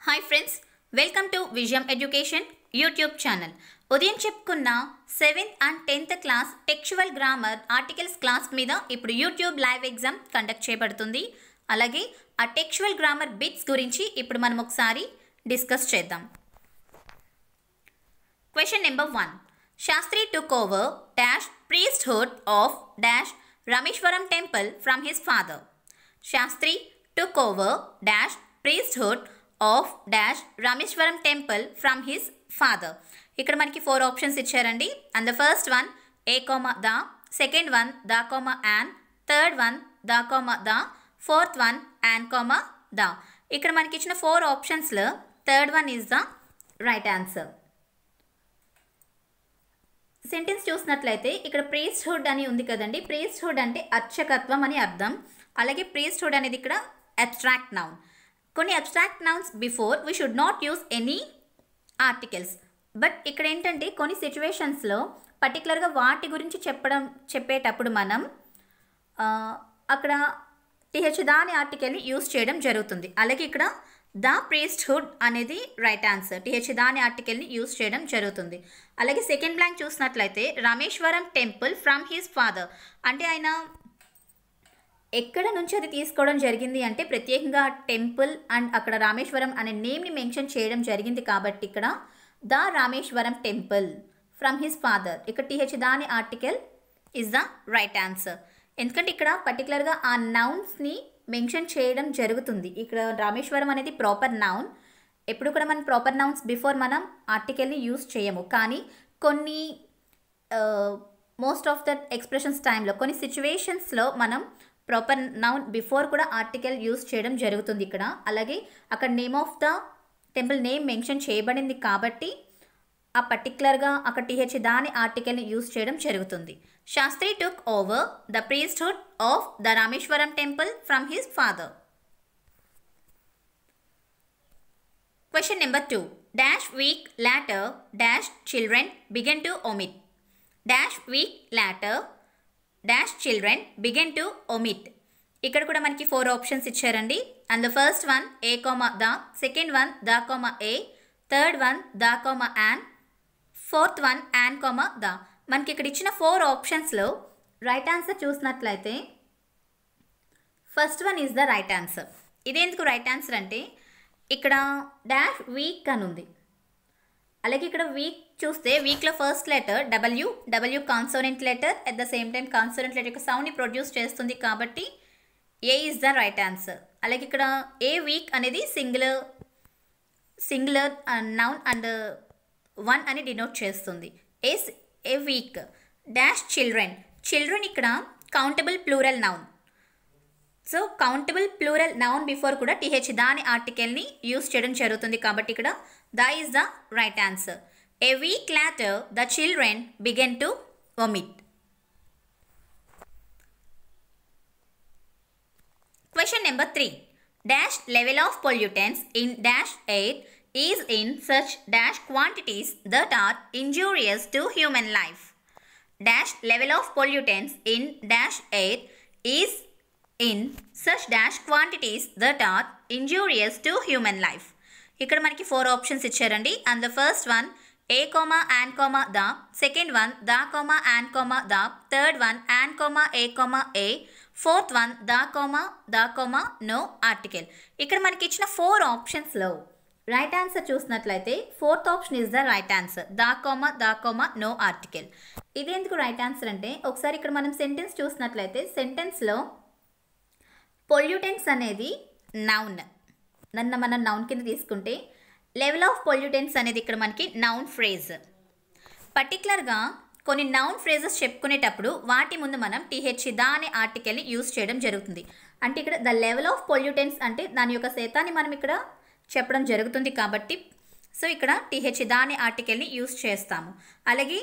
Hi friends, welcome to Vijayam education YouTube channel. ఉదయం చెప్పుకున్న 7th and 10th class textual grammar articles class మీద ఇప్పుడు YouTube live exam conduct చేయబడుతుంది. అలాగే ఆ టెక్చువల్ గ్రామర్ బిట్స్ గురించి ఇప్పుడు మనం ఒకసారి డిస్కస్ చేద్దాం. Question number 1. Shastri took over dash priesthood of dash Rameshwaram temple from his father. Shastri took over dash priesthood of dash Rameshwaram temple from his father. ఇక్కడ మనకి 4 ఆప్షన్స్ ఇచ్చారండి. And the first one a comma the, second one the comma an, third one the comma the, fourth one an comma the. ఇక్కడ మనకి ఇచ్చిన 4 ఆప్షన్స్లో third one is the right answer. Sentence చూసినట్లయితే ఇక్కడ priesthood అని ఉంది కదండి. ప్రీస్ట్హుడ్ అంటే అర్చకత్వం అని అర్థం. అలాగే ప్రీస్ట్హుడ్ అనేది ఇక్కడ అబ్స్ట్రాక్ట్ నౌన్. కొన్ని abstract nouns before we should not use any articles. But ఇక్కడ ఏంటంటే కొన్ని సిచ్యువేషన్స్లో పర్టికులర్గా వాటి గురించి చెప్పేటప్పుడు మనం అక్కడ టిహెచ్ ద అనే ఆర్టికల్ని యూస్ చేయడం జరుగుతుంది. అలాగే ఇక్కడ ద ప్రీస్ట్హుడ్ అనేది రైట్ ఆన్సర్. టిహెచ్ ద అనే ఆర్టికల్ని యూస్ చేయడం జరుగుతుంది. అలాగే సెకండ్ బ్లాంక్ చూసినట్లయితే Rameswaram temple from his father అంటే ఆయన ఎక్కడ నుంచి అది తీసుకోవడం జరిగింది అంటే ప్రత్యేకంగా టెంపుల్ అండ్ అక్కడ రామేశ్వరం అనే నేమ్ని మెన్షన్ చేయడం జరిగింది. కాబట్టి ఇక్కడ the Rameswaram temple from his father, ఇక్కడ టిహెచ్ ద అనే article is the right answer. ఎందుకంటే ఇక్కడ పర్టికులర్గా ఆ నౌన్స్ని మెన్షన్ చేయడం జరుగుతుంది. ఇక్కడ రామేశ్వరం అనేది ప్రాపర్ నౌన్. ఎప్పుడు కూడా మనం ప్రాపర్ నౌన్స్ బిఫోర్ మనం ఆర్టికల్ని యూస్ చేయము. కానీ కొన్ని మోస్ట్ ఆఫ్ ద ఎక్స్ప్రెషన్స్ టైంలో కొన్ని సిచ్యువేషన్స్లో మనం ప్రాపర్ నౌన్ బిఫోర్ కూడా ఆర్టికల్ యూస్ చేయడం జరుగుతుంది ఇక్కడ. అలాగే అక్కడ name of the temple name mention చేయబడింది కాబట్టి ఆ పర్టికులర్గా అక్కడ టిహెచ్ ద అనే ఆర్టికల్ని యూస్ చేయడం జరుగుతుంది. Shastri took over the priesthood of the Rameswaram temple from his father. Question number 2. Dash week later dash children began to omit. Dash week later dash children began to omit. ఇక్కడ కూడా మనకి 4 options ఇచ్చారండి. And the first one a comma the, second one the comma a, third one the comma an, fourth one an comma the. మనకి ఇక్కడ ఇచ్చిన 4 ఆప్షన్స్లో right answer చూసినట్లయితే first one is the right answer. ఇదేందుకు right answer అంటే ఇక్కడ dash week అని ఉంది. అలాగే ఇక్కడ వీక్ చూస్తే వీక్లో first letter W consonant letter at the same time consonant letter యొక్క సౌండ్ని ప్రొడ్యూస్ చేస్తుంది కాబట్టి a is the right answer. అలాగే ఇక్కడ ఏ వీక్ అనేది సింగులర్ నౌన్ అండ్ వన్ అని డినోట్ చేస్తుంది. ఏ వీక్ డాష్ చిల్డ్రన్ ఇక్కడ countable plural noun. So countable plural noun before కూడా టిహెచ్ ద అనే ఆర్టికల్ని యూస్ చేయడం జరుగుతుంది కాబట్టి ఇక్కడ the is the right answer. A week later, the children began to omit. Question number 3. Dash level of pollutants in dash air is in such dash quantities that are injurious to human life. Dash level of pollutants in dash air is in such dash quantities that are injurious to human life. ఇక్కడ మనకి 4 options ఇచ్చారండి. And the first one a comma an comma the, second one the comma an comma the, third one an comma a, fourth one the comma no article. ఇక్కడ మనకి ఇచ్చిన 4 ఆప్షన్స్లో right answer చూసినట్లయితే fourth option is the right answer. The comma no article. ఇదేందుకు right answer అంటే ఒకసారి ఇక్కడ మనం సెంటెన్స్ చూసినట్లయితే సెంటెన్స్లో పొల్యూటెంట్స్ అనేది నౌన్. మనం నౌన్ కింద తీసుకుంటే లెవెల్ ఆఫ్ పొల్యూటెంట్స్ అనేది ఇక్కడ మనకి నౌన్ ఫ్రేజ్. పర్టికులర్గా కొన్ని నౌన్ ఫ్రేజెస్ చెప్పుకునేటప్పుడు వాటి ముందు మనం టిహెచ్ ద అనే ఆర్టికల్ని యూస్ చేయడం జరుగుతుంది. అంటే ఇక్కడ ద లెవెల్ ఆఫ్ పొల్యూటెంట్స్ అంటే దాని యొక్క శాతాన్ని మనం ఇక్కడ చెప్పడం జరుగుతుంది కాబట్టి సో ఇక్కడ టిహెచ్ ద అనే ఆర్టికల్ని యూస్ చేస్తాము. అలాగే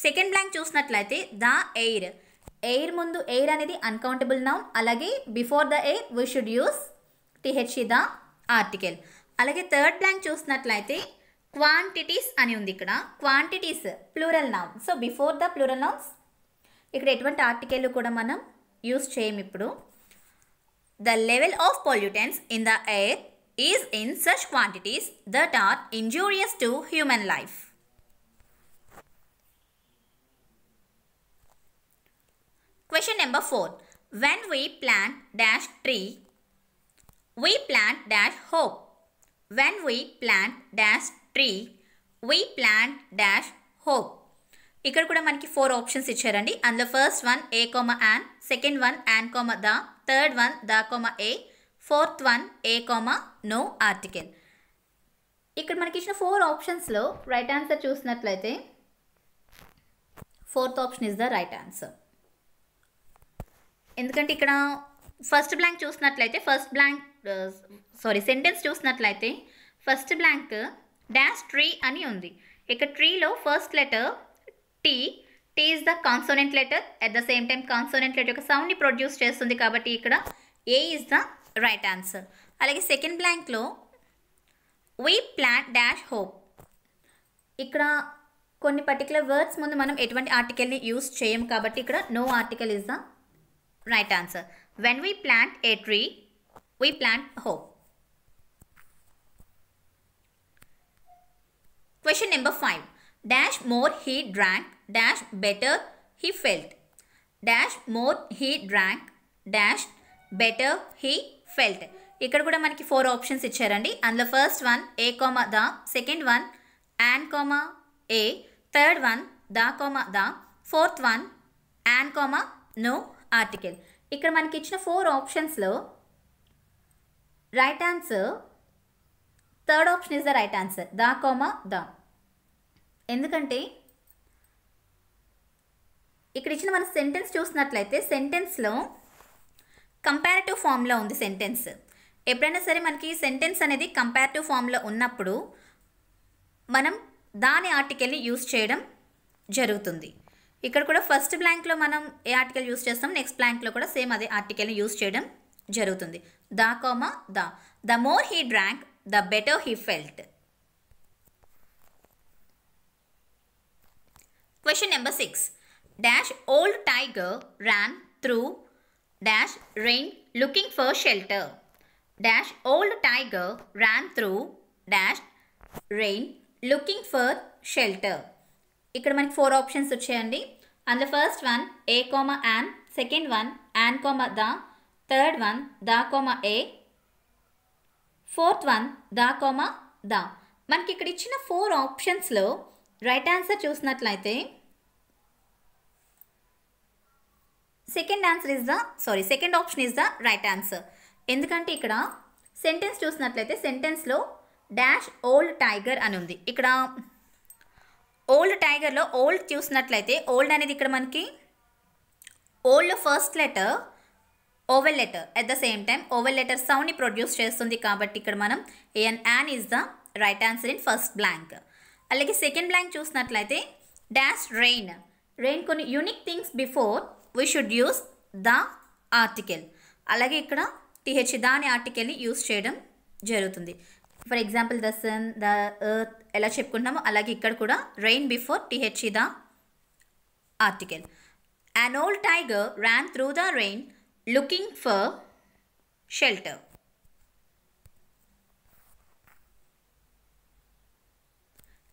సెకండ్ బ్లాంక్ చూసినట్లయితే ద ఎయిర్ ముందు ఎయిర్ అనేది అన్కౌంటబుల్ నౌన్. అలాగే before the air we should use TH the article. అలాగే థర్డ్ బ్లాంక్ చూసినట్లయితే క్వాంటిటీస్ అని ఉంది. ఇక్కడ quantities plural noun. So before the plural nouns ఇక్కడ ఎటువంటి ఆర్టికల్ కూడా మనం యూస్ చేయము. ఇప్పుడు the level of pollutants in the air is in such quantities that are injurious to human life. Question number 4. When we plant dash tree, we plant dash hope. When we plant dash tree, we plant dash hope. ఇక్కడ కూడా మనకి 4 options ఇచ్చారండి. అందులో first one a comma an, second one an comma the, third one the comma a, fourth one a comma no article. ఇక్కడ మనకి ఇచ్చిన 4 ఆప్షన్స్లో right answer చూసినట్లయితే fourth option is the right answer. ఎందుకంటే ఇక్కడ ఫస్ట్ బ్లాంక్ చూసినట్లయితే sentence చూసినట్లయితే first blank dash tree అని ఉంది. ఇక్కడ ట్రీలో first letter T is the consonant letter. At the same time consonant letter యొక్క సౌండ్ని ప్రొడ్యూస్ చేస్తుంది కాబట్టి ఇక్కడ a is the right answer. అలాగే సెకండ్ బ్లాంక్లో వీ ప్లాంట్ డాష్ హోప్. ఇక్కడ కొన్ని పర్టికులర్ వర్డ్స్ ముందు మనం ఎటువంటి ఆర్టికల్ని యూస్ చేయం కాబట్టి ఇక్కడ no article is the right answer. When we plant a tree, we plant hope. Question number 5. Dash more he drank, dash better he felt. Dash more he drank, dash better he felt. ఇక్కడ కూడా మనకి 4 options ఇచ్చారండి. అందులో first one a comma the, second one an comma a, third one the comma the, fourth one an comma no article. ఇక్కడ మనకి ఇచ్చిన 4 ఆప్షన్స్లో right answer third option is the right answer, the comma the. ఎందుకంటే ఇక్కడ ఇచ్చిన మన sentence చూసినట్లయితే సెంటెన్స్లో comparative ఫామ్లో ఉంది సెంటెన్స్. ఎప్పుడైనా సరే మనకి సెంటెన్స్ అనేది కంపారిటివ్ ఫామ్లో ఉన్నప్పుడు మనం దాని ఆర్టికల్ని యూస్ చేయడం జరుగుతుంది. ఇక్కడ కూడా ఫస్ట్ బ్లాంక్లో మనం ఏ ఆర్టికల్ యూస్ చేస్తాం, నెక్స్ట్ బ్లాంక్లో కూడా సేమ్ అదే ఆర్టికల్ని యూస్ చేయడం జరుగుతుంది. The comma the. The more he drank the better he felt. Question number 6. Dash old tiger ran through dash rain looking for shelter. Dash old tiger ran through dash rain looking for shelter. ఇక్కడ మనకి 4 options వచ్చాయండి. అందులో first one a comma an, second one an comma the, third one the comma a, fourth one the comma the. మనకి ఇక్కడ ఇచ్చిన 4 ఆప్షన్స్లో right answer చూసినట్లయితే second option is the right answer. ఎందుకంటే ఇక్కడ సెంటెన్స్ చూసినట్లయితే సెంటెన్స్లో డాష్ ఓల్డ్ టైగర్ అని ఉంది. ఇక్కడ ఓల్డ్ టైగర్లో ఓల్డ్ చూసినట్లయితే ఓల్డ్ అనేది ఇక్కడ మనకి ఓల్డ్లో first letter vowel letter, at the same time vowel letter సౌండ్ని ప్రొడ్యూస్ చేస్తుంది కాబట్టి ఇక్కడ మనం an is the right answer in first blank. అలాగే సెకండ్ బ్లాంక్ చూసినట్లయితే డాష్ రెయిన్ కొన్ని unique things before we should use the article. అలాగే ఇక్కడ టిహెచ్ దాని ఆర్టికల్ని యూస్ చేయడం జరుగుతుంది. For example the sun, the earth ఎలా చెప్పుకుంటున్నామో అలాగే ఇక్కడ కూడా rain before TH the article. An old tiger ran through the rain looking for shelter.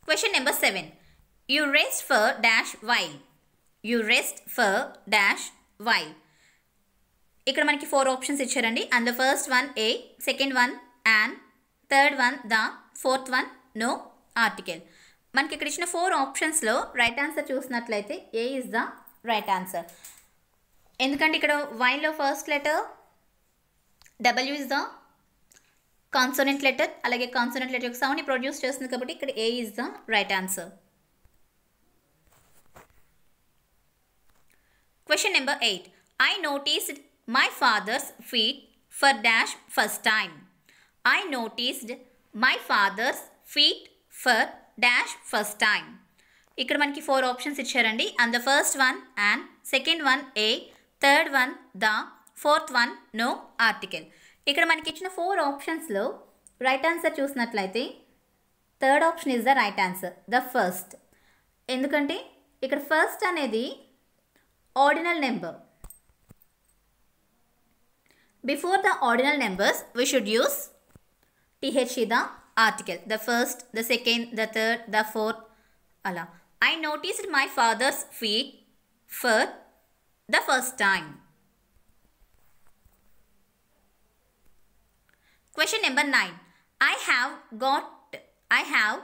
Question number 7. You rest for dash while. You rest for dash while. ఇక్కడ మనకి 4 options ఇచ్చారండి. అందులో first one a, second one an, third one the, fourth one no article. మనకి ఇక్కడ ఇచ్చిన 4 ఆప్షన్స్లో right answer చూసినట్లయితే a is the right answer. ఎందుకంటే ఇక్కడ వైల్లో first letter W is the consonant letter, అలాగే కాన్సోనెంట్ లెటర్ యొక్క సౌండ్ని ప్రొడ్యూస్ చేస్తుంది కాబట్టి ఇక్కడ a is the right answer. Question number 8. I noticed my father's feet for dash first time. I noticed my father's feet for dash first time. ఇక్కడ మనకి 4 options ఇచ్చారండి. And the first one and, second one a, third one the, fourth one no article. ఇక్కడ మనకి ఇచ్చిన 4 ఆప్షన్స్లో right answer చూసినట్లయితే third option is the right answer, the first. ఎందుకంటే ఇక్కడ ఫస్ట్ అనేది ordinal number. Before the ordinal numbers we should use th the article. The first, the second, the third, the fourth. Ala. I noticed my father's feet for the first time. Question number 9. I have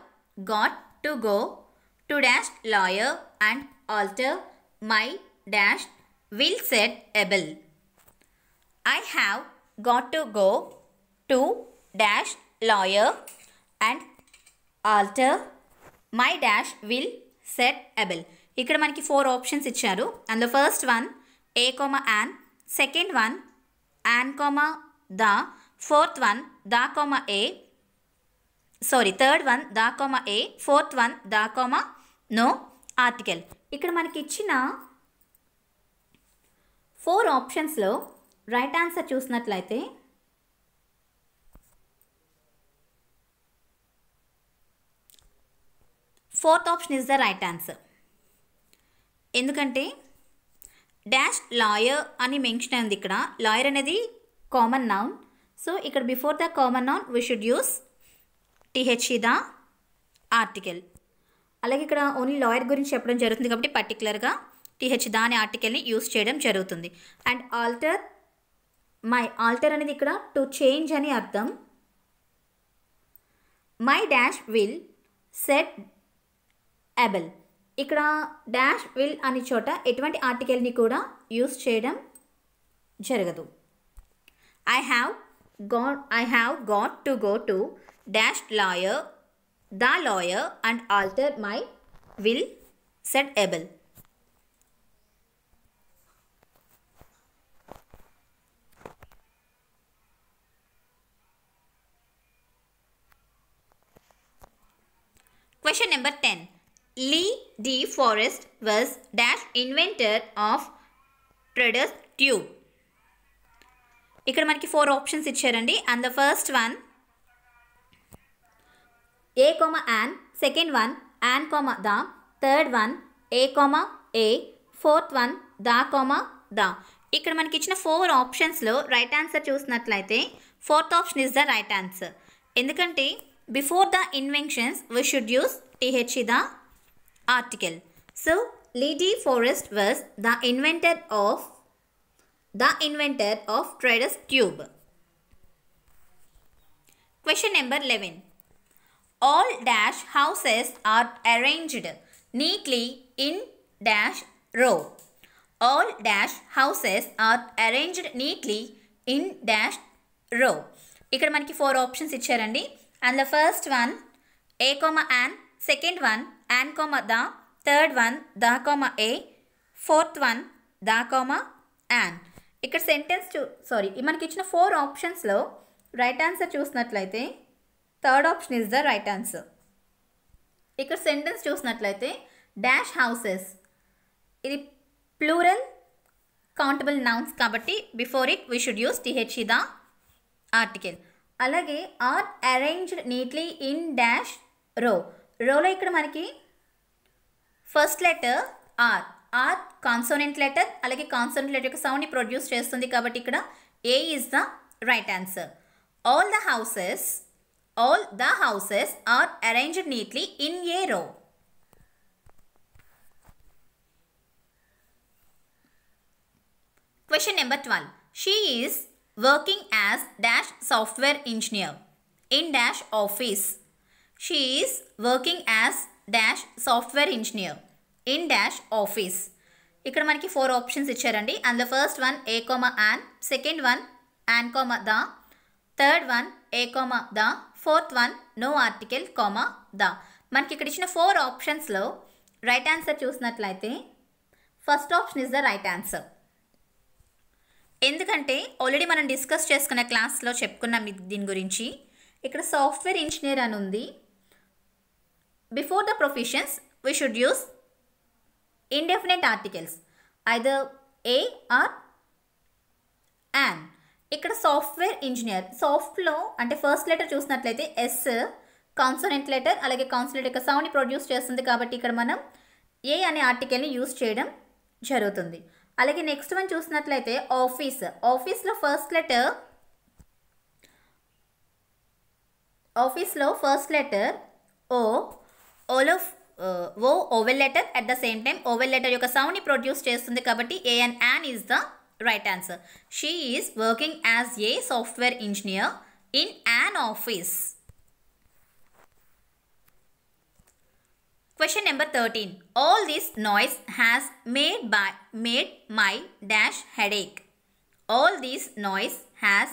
got to go to dash lawyer and alter my dash will said Abel. I have got to go to dash lawyer and alter my dash will said Abel. ఇక్కడ మనకి 4 options ఇచ్చారు. And the first one a comma an, second one an comma the, fourth one the comma a, sorry third one the comma a, fourth one the comma no article. ఇక్కడ మనకి ఇచ్చిన 4 ఆప్షన్స్లో right answer చూసినట్లయితే fourth option is the right answer. ఎందుకంటే dash lawyer అని mention అయింది. ఇక్కడ lawyer అనేది కామన్ నౌన్. సో ఇక్కడ before the common noun we should use th the article. అలాగే ఇక్కడ ఓన్లీ లాయర్ గురించి చెప్పడం జరుగుతుంది కాబట్టి పర్టికులర్గా th ద అనే ఆర్టికల్ని యూస్ చేయడం జరుగుతుంది. అండ్ ఆల్టర్ అనేది ఇక్కడ టు చేంజ్ అని అర్థం. My dash will set able. ఇక్కడ డాష్ విల్ అనే చోట ఎటువంటి ఆర్టికల్ని కూడా యూస్ చేయడం జరగదు. I have got to go to dash lawyer the lawyer and alter my will said able. Question number 10. Lee De Forest was dash inventor of Traders Tube. ఇక్కడ మనకి 4 ఆప్షన్స్ ఇచ్చారండి. And the first one a comma an, second one an comma the, third one a comma a, fourth one the comma the. ఇక్కడ మనకి ఇచ్చిన 4 ఆప్షన్స్లో right answer చూసినట్లయితే fourth option is the right answer. ఎందుకంటే before the inventions we should use th the article. So Lee De Forest was the inventor of Traders Tube. Question number 11. All dash houses are arranged neatly in dash row. All dash houses are arranged neatly in dash row. ఇక్కడ మనకి 4 options ఇచ్చారండి. And the first one a comma an, second one an comma the, third one the comma a, fourth one the comma an. ఇక్కడ మనకి ఇచ్చిన 4 ఆప్షన్స్లో right answer చూసినట్లయితే third option is the right answer. ఇక్కడ sentence చూసినట్లయితే dash houses ఇది plural countable nouns కాబట్టి before it we should use th the article. అలాగే are arranged neatly in dash row. రోలో ఇక్కడ మనకి first letter R consonant letter. అలాగే consonant letter యొక్క సౌండ్ని ప్రొడ్యూస్ చేస్తుంది కాబట్టి ఇక్కడ a is the right answer. All the houses are arranged neatly in a row. Question number 12. She is working as dash software engineer in dash office. She is working as dash software engineer in dash office. ఇక్కడ మనకి 4 options ఇచ్చారండి. And the first one a comma an, second one an comma the, third one a comma the, fourth one no article comma the. మనకి ఇక్కడ ఇచ్చిన 4 ఆప్షన్స్లో right answer చూసినట్లయితే first option is the right answer. ఎందుకంటే already మనం discuss చేసుకున్న క్లాస్లో చెప్పుకున్నాం దీని గురించి. ఇక్కడ సాఫ్ట్వేర్ ఇంజనీర్ అని ఉంది. Before the professions we should use indefinite articles either a or an. ఇక్కడ సాఫ్ట్వేర్ ఇంజనీర్ సాఫ్ట్లో అంటే ఫస్ట్ లెటర్ చూసినట్లయితే ఎస్ కాన్సోనెంట్ లెటర్, అలాగే కాన్సోనెంట్ యొక్క సౌండ్ని ప్రొడ్యూస్ చేస్తుంది కాబట్టి ఇక్కడ మనం ఏ అనే ఆర్టికల్ని యూస్ చేయడం జరుగుతుంది. అలాగే నెక్స్ట్ వన్ చూసినట్లయితే ఆఫీస్లో ఫస్ట్ లెటర్ ఆఫీస్లో first letter O O vowel letter, at the same time vowel letter యొక్క సౌండ్ని ప్రొడ్యూస్ చేస్తుంది కాబట్టి a and an is the right answer. She is working as a software engineer in an office. Question number 13. All this noise has made my dash headache. All this noise has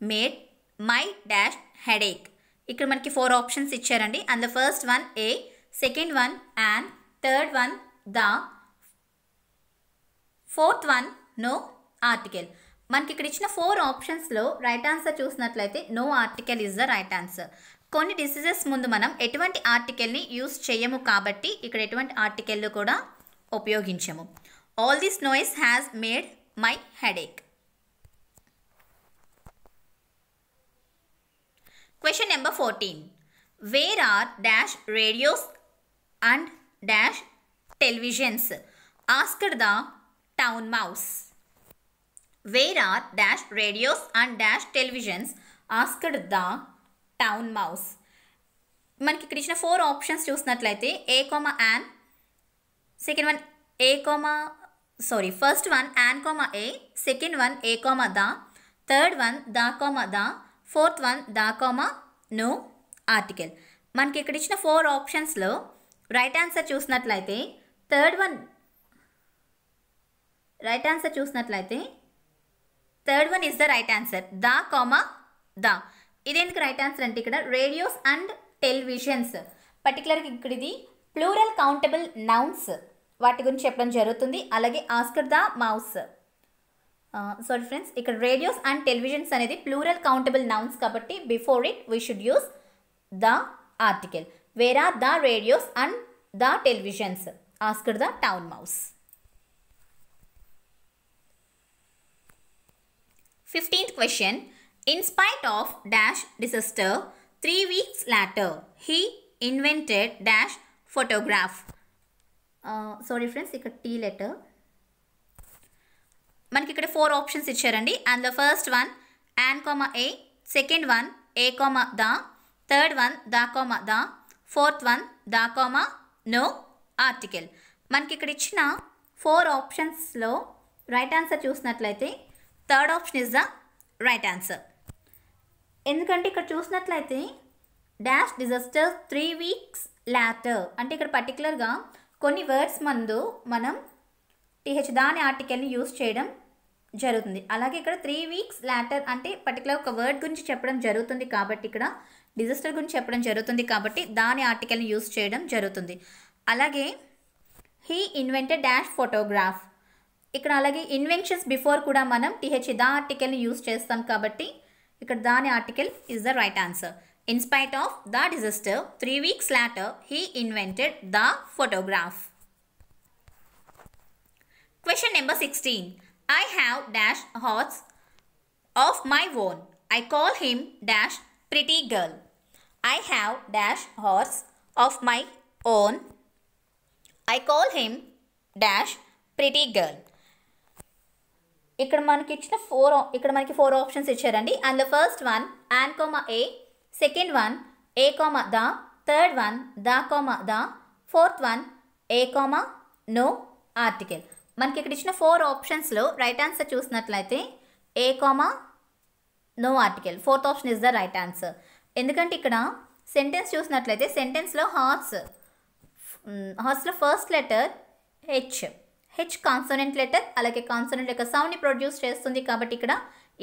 made my dash headache. ఇక్కడ మనకి 4 options ఇచ్చారండి. And the first one a, second one and, third one the, fourth one no article. మనకి ఇక్కడ ఇచ్చిన 4 ఆప్షన్స్లో right answer చూసినట్లయితే no article is the right answer. కొన్ని diseases ముందు మనం ఎటువంటి ఆర్టికల్ని యూస్ చేయము కాబట్టి ఇక్కడ ఎటువంటి ఆర్టికల్లు కూడా ఉపయోగించము. All this noise has made my headache. Question number 14. Where are dash radios and dash televisions asked the town mouse. Where are dash radios and dash televisions asked the town mouse. మనకి ఇక్కడ ఇచ్చిన 4 options చూసినట్లయితే a comma an, second one first one an comma a, second one a comma the, third one the comma the, fourth one the comma no article. మనకి ఇక్కడ ఇచ్చిన 4 ఆప్షన్స్లో right answer చూసినట్లయితే third one is the right answer, the comma the. ఇదేందుకు right answer అంటే ఇక్కడ radios and televisions పర్టికులర్గా ఇక్కడ ఇది ప్లూరల్ కౌంటబుల్ నౌన్స్ వాటి గురించి చెప్పడం జరుగుతుంది. అలాగే asked the mouse, sorry friends, ఇక్కడ రేడియోస్ అండ్ టెలివిజన్స్ అనేది ప్లూరల్ కౌంటబుల్ నౌన్స్ కాబట్టి before it we should use the article. Where are the radios and the televisions asked the town mouse. 15th question. In spite of dash disaster, 3 weeks later, he invented dash photograph. Sorry friends, ఇక్కడ T letter. మనకి ఇక్కడ 4 options ఇచ్చారండి. And the first one an comma a, second one a comma the, third one the comma the, fourth one the comma no article. మనకి ఇక్కడ ఇచ్చిన 4 ఆప్షన్స్లో right answer చూసినట్లయితే third option is the right answer. ఎందుకంటే ఇక్కడ చూసినట్లయితే dash disaster 3 weeks later అంటే ఇక్కడ పర్టికులర్గా కొన్ని వర్డ్స్ ముందు మనం టీహెచ్ దాని ఆర్టికల్ని యూస్ చేయడం జరుగుతుంది. అలాగే ఇక్కడ 3 weeks later అంటే పర్టికులర్ ఒక వర్డ్ గురించి చెప్పడం జరుగుతుంది కాబట్టి ఇక్కడ డిజాస్టర్ గురించి చెప్పడం జరుగుతుంది కాబట్టి దాని ఆర్టికల్ని యూస్ చేయడం జరుగుతుంది. అలాగే హీ ఇన్వెంటెడ్ డాష్ ఫోటోగ్రాఫ్, ఇక్కడ అలాగే ఇన్వెన్షన్స్ బిఫోర్ కూడా మనం టీహెచ్ ద ఆర్టికల్ని యూస్ చేస్తాం కాబట్టి ఇక్కడ దాని article is the right answer. In spite of the disaster 3 weeks later he invented the photograph. Question number 16. I have dash horse of my own. I call him dash pretty girl. I have dash horse of my own. I call him dash pretty girl. ఇక్కడ మనకి ఇచ్చిన 4 options ఇచ్చారండి. And the first one an comma a, second one a comma the, third one the comma the, fourth one a comma no article. మనకి ఇక్కడ ఇచ్చిన 4 ఆప్షన్స్లో right answer చూసినట్లయితే a comma no article, fourth option is the right answer. ఎందుకంటే ఇక్కడ sentence చూసినట్లయితే సెంటెన్స్లో హార్స్లో first letter H consonant letter, అలాగే కాన్సోనెంట్ యొక్క సౌండ్ని ప్రొడ్యూస్ చేస్తుంది కాబట్టి ఇక్కడ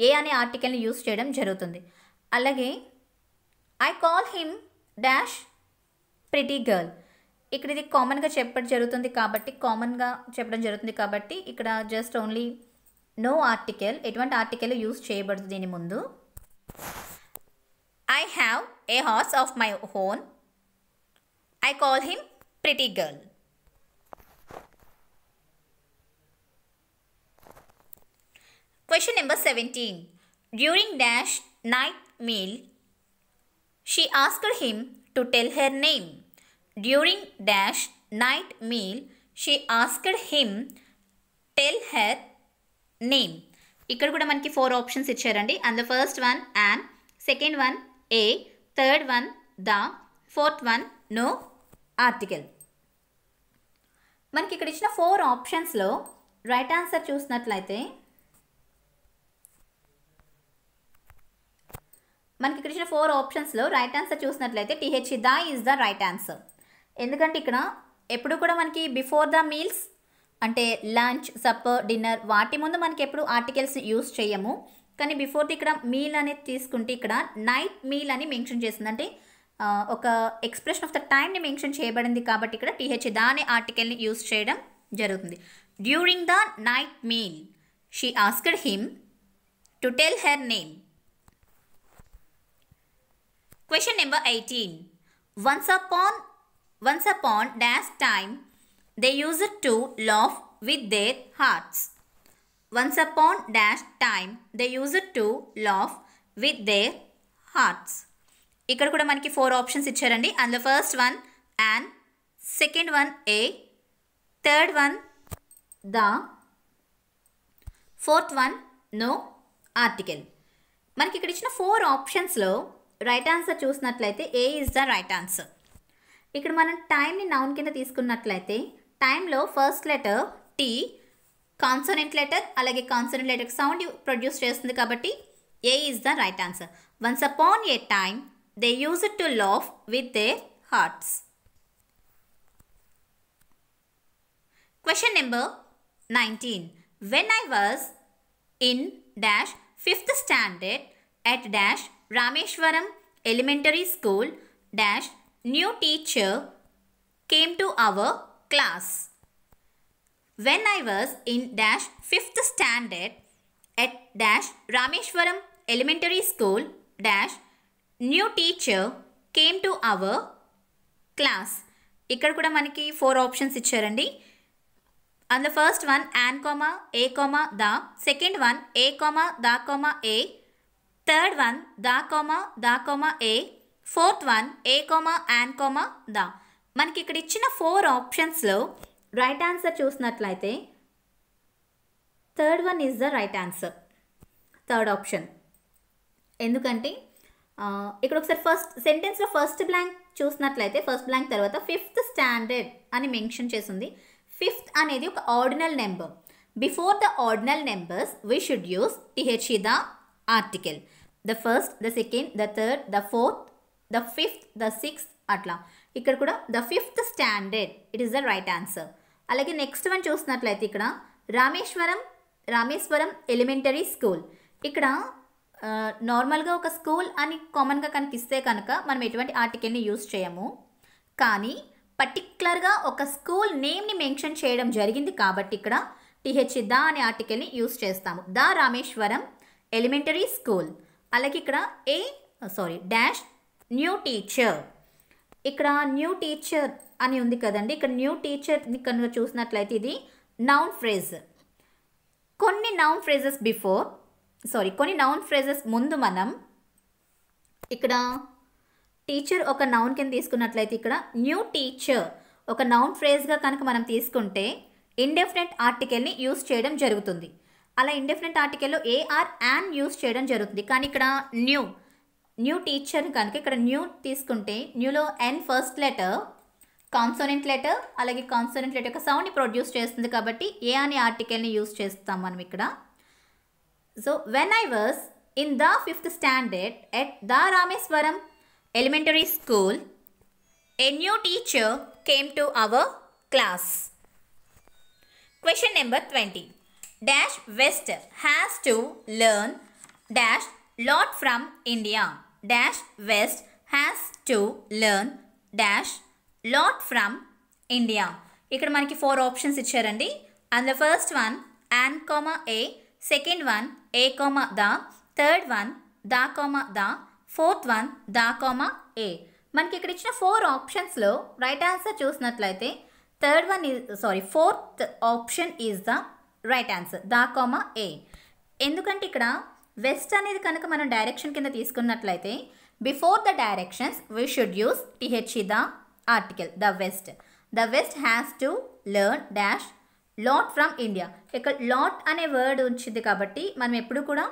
ఏ అనే ఆర్టికల్ని యూస్ చేయడం జరుగుతుంది. అలాగే I call him dash pretty girl, ఇక్కడ ఇది కామన్గా చెప్పడం జరుగుతుంది కాబట్టి ఇక్కడ జస్ట్ ఓన్లీ నో ఆర్టికల్, ఎటువంటి ఆర్టికల్ యూస్ చేయబడుతుంది దీని ముందు. I have a horse of my own. I call him pretty girl. Question number 17. During dash night meal, she asked him to tell her name. During dash night meal, she asked him tell her name. ఇక్కడ కూడా మనకి 4 options ఇచ్చారండి. And the first one an, second one a, third one the, fourth one no article. మనకి ఇక్కడ ఇచ్చిన 4 ఆప్షన్స్లో right answer చూసినట్లయితే TH the is the right answer. ఎందుకంటే ఇక్కడ ఎప్పుడు కూడా మనకి బిఫోర్ ద మీల్స్ అంటే లంచ్, సప్పర్, డిన్నర్ వాటి ముందు మనకి ఎప్పుడు ఆర్టికల్స్ యూస్ చేయము. కానీ బిఫోర్ ఇక్కడ మీల్ అనేది తీసుకుంటే ఇక్కడ నైట్ మీల్ అని మెన్షన్ చేసింది. అంటే ఒక ఎక్స్ప్రెషన్ ఆఫ్ ద టైంని మెన్షన్ చేయబడింది కాబట్టి ఇక్కడ టీహెచ్ ద అనే ఆర్టికల్ని యూస్ చేయడం జరుగుతుంది. During the night meal she asked him to tell her name. Question number 18. Once upon dash time, they used to laugh with their hearts. Once upon dash time, they used to laugh with their hearts. ఇక్కడ కూడా మనకి 4 options ఇచ్చారండి. అందులో first one and, second one a, third one the, fourth one no article. మనకి ఇక్కడ ఇచ్చిన 4 ఆప్షన్స్లో right answer చూసినట్లయితే a is the right answer. ఇక్కడ మనం టైంని నౌన్ కింద తీసుకున్నట్లయితే టైంలో first letter T consonant letter, అలాగే కాన్సోనెంట్ లెటర్ సౌండ్ ప్రొడ్యూస్ చేస్తుంది కాబట్టి a is the right answer. Once upon a time they use it to laugh with their hearts. Question number 19. When I was in dash 5th standard at dash Rameshwaram Elementary School dash new teacher came to our class. When I was in dash 5th standard at dash Rameshwaram Elementary School dash new teacher came to our class. ఇక్కడ కూడా మనకి 4 options ఇచ్చారండి. అందులో first one and, a, the, second one a, the, a, third one the, a, fourth one a, and, the. మనకి ఇక్కడ ఇచ్చిన 4 ఆప్షన్స్లో right answer చూసినట్లయితే third one is the right answer, third option. ఎందుకంటే ఇక్కడ ఒకసారి ఫస్ట్ సెంటెన్స్లో ఫస్ట్ బ్లాంక్ చూసినట్లయితే first blank తర్వాత 5th స్టాండర్డ్ అని మెన్షన్ చేసింది. 5th అనేది ఒక ordinal number. Before the ordinal numbers we should use TH the article. The first, the second, the third, the fourth, the fifth, the sixth అట్లా. ఇక్కడ కూడా the 5th standard it is the right answer. అలాగే next one చూసినట్లయితే ఇక్కడ Rameswaram elementary school. ఇక్కడ నార్మల్గా ఒక school అని కామన్గా కనిపిస్తే కనుక మనం ఎటువంటి ఆర్టికల్ని యూస్ చేయము. కానీ పర్టిక్యులర్గా ఒక స్కూల్ నేమ్ని మెన్షన్ చేయడం జరిగింది కాబట్టి ఇక్కడ టీహెచ్ ద అనే ఆర్టికల్ని యూస్ చేస్తాము. The Rameswaram elementary school. అలాగే ఇక్కడ డాష్ న్యూ టీచర్. ఇక్కడ న్యూ టీచర్ అని ఉంది కదండి. ఇక్కడ న్యూ టీచర్ని కనుక చూసినట్లయితే ఇది నౌన్ ఫ్రేజ్. కొన్ని నౌన్ ఫ్రేజెస్ ముందు మనం ఇక్కడ టీచర్ ఒక నౌన్ కింద తీసుకున్నట్లయితే ఇక్కడ న్యూ టీచర్ ఒక నౌన్ ఫ్రేజ్గా కనుక మనం తీసుకుంటే ఇండెఫినెట్ ఆర్టికల్ని యూస్ చేయడం జరుగుతుంది. అలా ఇండెఫినెట్ ఆర్టికల్లో ఏఆర్ యాన్ యూస్ చేయడం జరుగుతుంది. కానీ ఇక్కడ న్యూ టీచర్ కనుక ఇక్కడ న్యూ తీసుకుంటే న్యూలో ఎన్ ఫస్ట్ లెటర్ కాన్సోనెంట్ లెటర్, అలాగే కాన్సోనెంట్ లెటర్ యొక్క సౌండ్ని ప్రొడ్యూస్ చేస్తుంది కాబట్టి ఏ అనే ఆర్టికల్ని యూస్ చేస్తాం మనం ఇక్కడ. So when I was in the 5th standard at the Rameswaram Elementary School, a new teacher came to our class. Question number 20. Dash West has to learn dash lot from India. Dash West has to learn dash lot from India. ఇక్కడ మనకి 4 options ఇచ్చారండి. అందులో first one and, a, second one a, the, third one the, fourth one the, a. మనకి ఇక్కడ ఇచ్చిన 4 ఆప్షన్స్లో right answer చూసినట్లయితే fourth option is the right answer, the, a. ఎందుకంటే ఇక్కడ వెస్ట్ అనేది కనుక మనం డైరెక్షన్ కింద తీసుకున్నట్లయితే before the directions we should use TH the article the west. The west has to learn dash lot from India. ఇక్కడ lot అనే word వచ్చింది కాబట్టి మనం ఎప్పుడు కూడా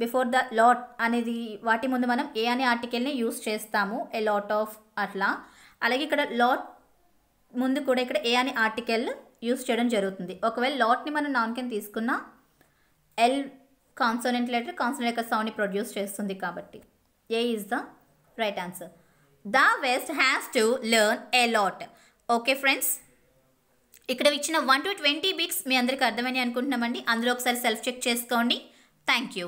బిఫోర్ ద లాట్ అనేది వాటి ముందు మనం ఏ అనే ఆర్టికల్ని యూస్ చేస్తాము, ఏ లాట్ ఆఫ్ అట్లా. అలాగే ఇక్కడ లాట్ ముందు కూడా ఇక్కడ ఏ అనే ఆర్టికల్ యూస్ చేయడం జరుగుతుంది. ఒకవేళ లాట్ని మనం నౌన్ కింద తీసుకున్నా ఎల్ కాన్సోనెంట్ లెటర్ కాన్సోనెంట్ యొక్క సౌండ్ని ప్రొడ్యూస్ చేస్తుంది కాబట్టి a is the right answer. The west has to learn a lot. Okay friends, ఇక్కడ ఇచ్చిన 1 to 20 బిట్స్ మీ అందరికీ అర్థమని అనుకుంటున్నామండి. అందులో ఒకసారి సెల్ఫ్ చెక్ చేసుకోండి. Thank you.